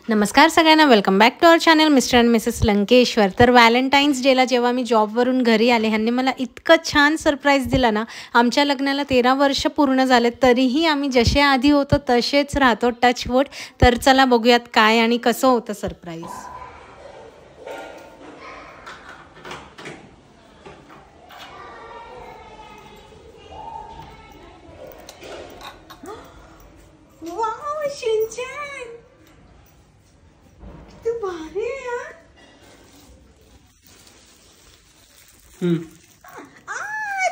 नमस्कार सगळ्यांना, welcome back to our channel Mr and Mrs Lankeshwar. तर व्हॅलेंटाईन्स डेला जेव्हा मी जॉबवरून घरी आले, ह्यांनी मला इतकं छान सरप्राईज दिला ना. आमच्या लग्नाला 13 वर्ष पूर्ण झाले, तरीही आम्ही जसे आधी होतो तसेच राहतो, टचवूड. तर चला बघूयात काय आणि कसं होतं सरप्राईज. वाव शिंचन, तू भारी आहे यार.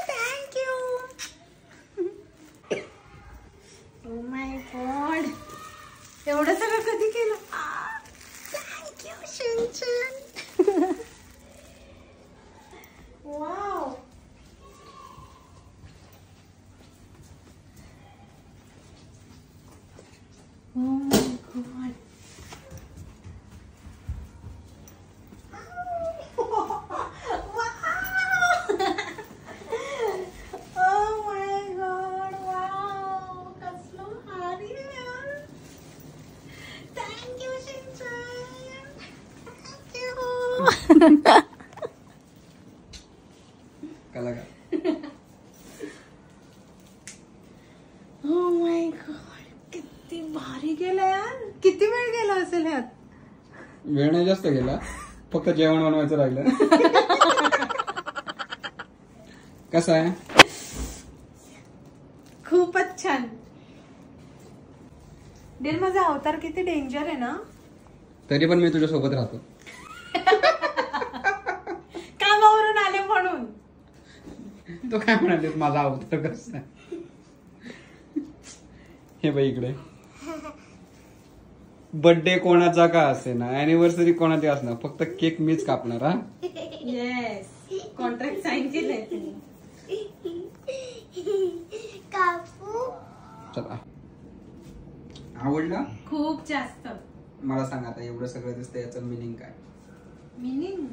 Thank you. Oh my God, एवढं सगळं कधी केलं? Thank you Shinchan. Wow. Oh my god. Oh my god, किती भारी गेला यार. किती वेळ गेला असेल ह्यात? वेळ नाही जास्त गेला, फक्त जेवण बनवायचं राहिलं. कसं आहे? खूपच छान. दिल, माझा अवतार किती डेंजर आहे ना. तरी पण मी तुझ्या सोबत राहतो. कामावरून आले म्हणून. तो काय म्हणाले, माझा अवतार कसं आहे? हे बाई इकडे, बर्थडे कोणाचा का असे ना, अॅनिव्हर्सरी कोणाची असणार, फक्त केक मीच कापणार. हा, येस, कॉन्ट्रॅक्ट साइन केलंय. चला, आवडला? खूप जास्त. मला सांग आता, एवढं सगळं दिसतं, याचं मिनिंग काय? Meaning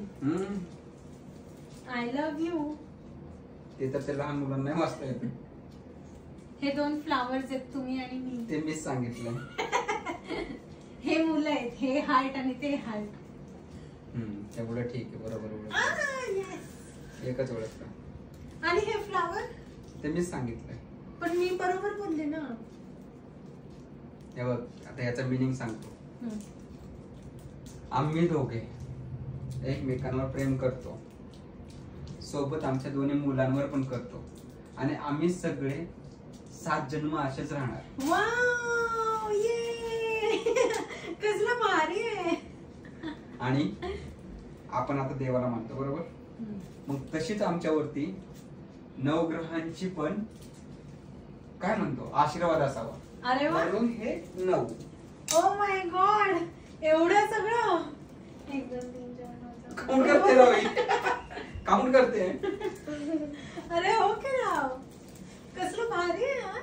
I love you. ते तर ते लहान मुलांना नाही वाचता येत. हे 2 फ्लावर्स आहेत, तुम्ही आणि मी. ते मीच सांगितलं. हे मुलं आहेत, हे हार्ट आणि ते हार्ट. तेवढं ठीक आहे, बरोबर. एकच ओळखलं. आणि हे फ्लावर ते मीच सांगितलंय. पण मी बरोबर बोलले ना. हे बघ, आता याचा मिनिंग सांगतो. आम्ही दोघे एकमेकांवर प्रेम करतो, सोबत आमच्या दोन्ही मुलांवर पण करतो, आणि आम्ही सगळे 7 जन्म असेच राहणार. वाव, ये कसलं भारी आहे. आणि आपण आता देवाला मानतो, बरोबर? मग तशीच आमच्यावरती नवग्रहांची पण काय म्हणतो, आशीर्वाद असावा. अरे वा, म्हणून हे 9. ओ माय गॉड, एवढं सगळं. 1 2 3 4 काउंट करते रवी, काउंट करते. अरे हो की राव, कसलं भारी आहे यार.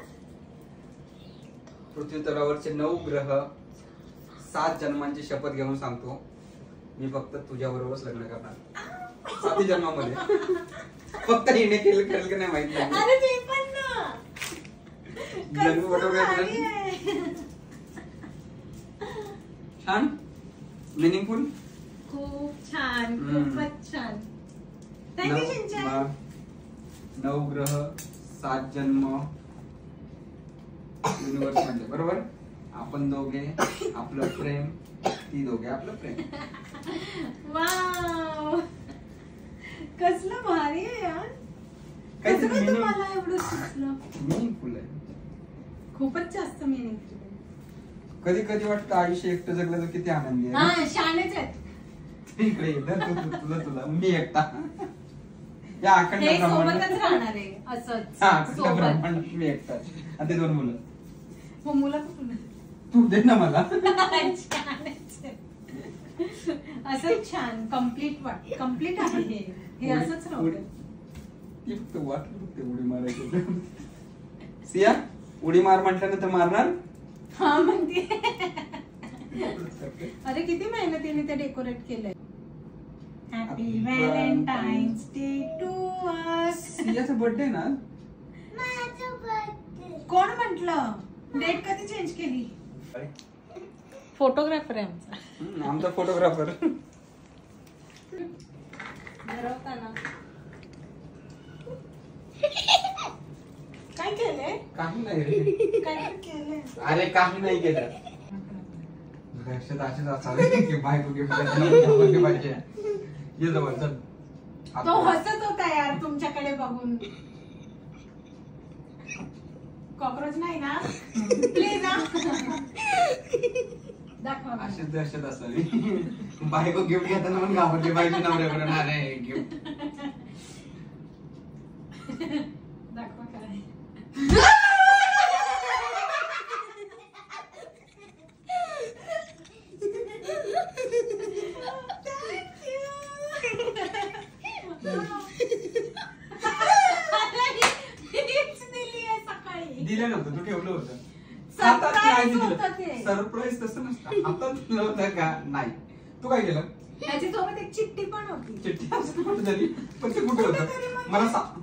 पृथ्वी तलावरचे 9 ग्रह 7 जन्मांची शपथ घेऊन सांगतो, मी फक्त तुझ्याबरोबरच लग्न करणार 7 जन्मामध्ये. फक्त हिने केलं करेल की नाही माहित नाही. अरे ते पण ना, लग्न बरोबर. छान, मिनिंगफुल, खूप छान, खूपच छान. Thank you Shinchan. 9 ग्रह 7 जन्म युनिवर्स म्हणजे, बरोबर? आपण दोघे आपलं प्रेम, ती दोघे आपलं प्रेम. वाव, कसलं भारी आहे यार. काहीतरी तुम्हाला एवढं सुचलं? मिनिंगफुल आहे, खूपच जास्त मिनिंगफुल. कधी कधी वाटतं आयुष्य एकटं जगलं तर किती आनंदी आहे. हा, शाळेच आहेत. इकडे तुला मी एकटा या अखंड हे ब्रह्मांड सोबतच राहणार आहे असंच. अखंड सोबत. ब्रह्मांड मी एकटा, आणि ते 2 मुलं. हो, मुलं कुठून? तू दे ना मला. छानच आहे. असंच छान, कम्प्लीट आहे हे असंच नव्हतं. ती फक्त वाटलं फक्त उडी मारायची. सिया, उडी मार म्हटल्यानंतर मारणार. हा म्हणते. अरे किती मेहनतीने ते डेकोरेट केलंय. Happy valentine's day to us. सियाचा बर्थडे ना. कोण म्हटलं? डेट कधी चेंज केली? फोटोग्राफर आहे आमचा. आमचा फोटोग्राफर. काय केलंय? काही नाही रे. काय केलंय? अरे काही नाही केलं. लक्षात असेच असावे की बायको गिफ्ट पाहिजे. ये जवळ चल. तो हसत होता यार तुमच्याकडे बघून. कॉक्रोच नाही ना प्लीज ना दाखवा. असेच असावी. बायको गिफ्ट घेताना पण घाबरली पाहिजे नवऱ्याकडे. नाही गिफ्ट दाखवा काय. दिलं नव्हतं तू ठेवलं होतं. सरप्राईज तसं नसतं. हातात दिलं होतं का नाही. तू काय केलं? त्याच्यासोबत एक चिठ्ठी पण होती. चिठ्ठी असं कुठे झाली पण ते कुठे होतं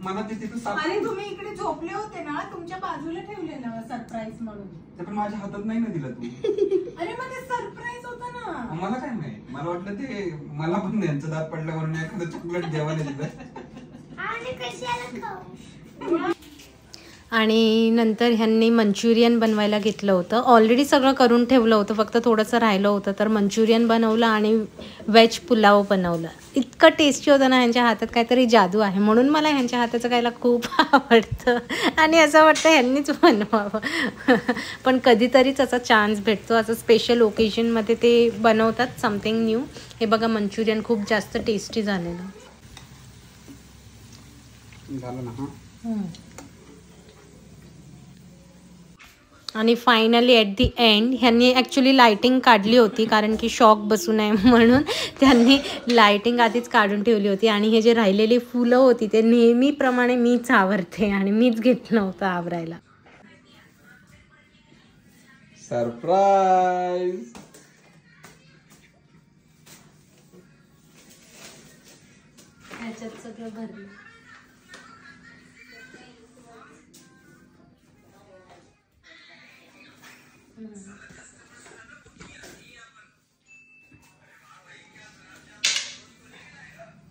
मला ते तिथं आणि तुम्ही इकडे झोपले होते ना तुमच्या बाजूला ठेवलेलं सरप्राईज म्हणून. ते पण माझ्या हातात नाही ना दिलं तू. अरे मग ते सरप्राईज होतं ना. मला काय माहित. मला वाटलं ते मला पण यांचं दात पडलं म्हणून एखादं चॉकलेट देवाने दिलं. आणि नंतर ह्यांनी मंचुरियन बनवायला घेतलं होतं. ऑलरेडी सगळं करून ठेवलं होतं, फक्त थोडंसं राहिलं होतं. तर मंचुरियन बनवलं आणि व्हेज पुलाव बनवलं. इतकं टेस्टी होतं ना. ह्यांच्या हातात काहीतरी जादू आहे, म्हणून मला ह्यांच्या हाताचं खायला खूप आवडतं. आणि असं वाटतं ह्यांनीच बनवावं. पण कधीतरीच असा चान्स भेटतो. असं स्पेशल ओकेजनमध्ये ते बनवतात समथिंग न्यू. हे बघा मंचुरियन खूप जास्त टेस्टी झालेलं झालं ना. आणि फायनली ॲट दी एंड ह्यांनी ॲक्च्युली लायटिंग काढली होती, कारण की शॉक बसू नये म्हणून त्यांनी लायटिंग आधीच काढून ठेवली होती. आणि हे जे राहिलेली फुलं होती ते नेहमीप्रमाणे मीच आवरते आणि मीच घेतलं होतं आवरायला. सरप्राईज. ह्याच्यात सगळं भरलं.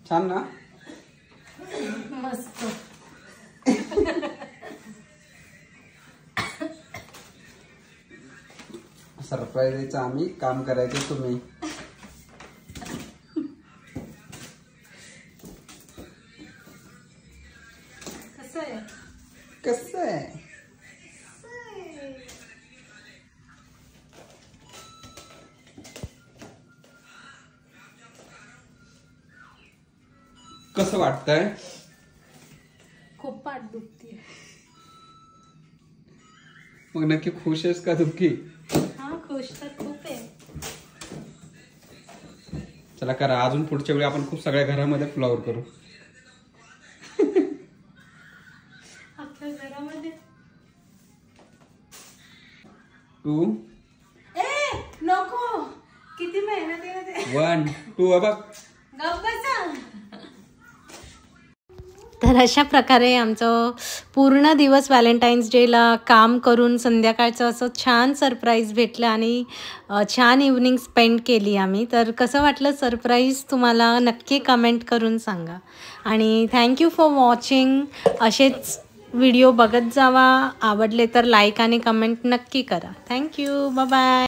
छान ना. मस्त. सरप्राईज द्यायचं आम्ही, काम करायचं तुम्ही. कसं आहे? कसं आहे? कसं वाटतंय? खूप पाठ दुखते. मग नक्की खुश आहेस का दुःखी? हा खुश तर खूप आहे. चला करा. अजून पुढच्या वेळी आपण खूप सगळ्या घरामध्ये फ्लॉवर करू. आपल्या घरामध्ये तू नको. किती मेहनत आहे. 1 2 बघ. तर अशा प्रकारे आमचं पूर्ण दिवस व्हॅलेंटाईन्स डेला काम करून संध्याकाळचं असं छान सरप्राईज भेटलं आणि छान इव्हनिंग स्पेंड केली आम्ही. तर कसं वाटलं सरप्राईज तुम्हाला नक्की कमेंट करून सांगा. आणि थँक्यू फॉर वॉचिंग. असेच व्हिडिओ बघत जावा. आवडले तर लाईक आणि कमेंट नक्की करा. थँक्यू. Bye bye.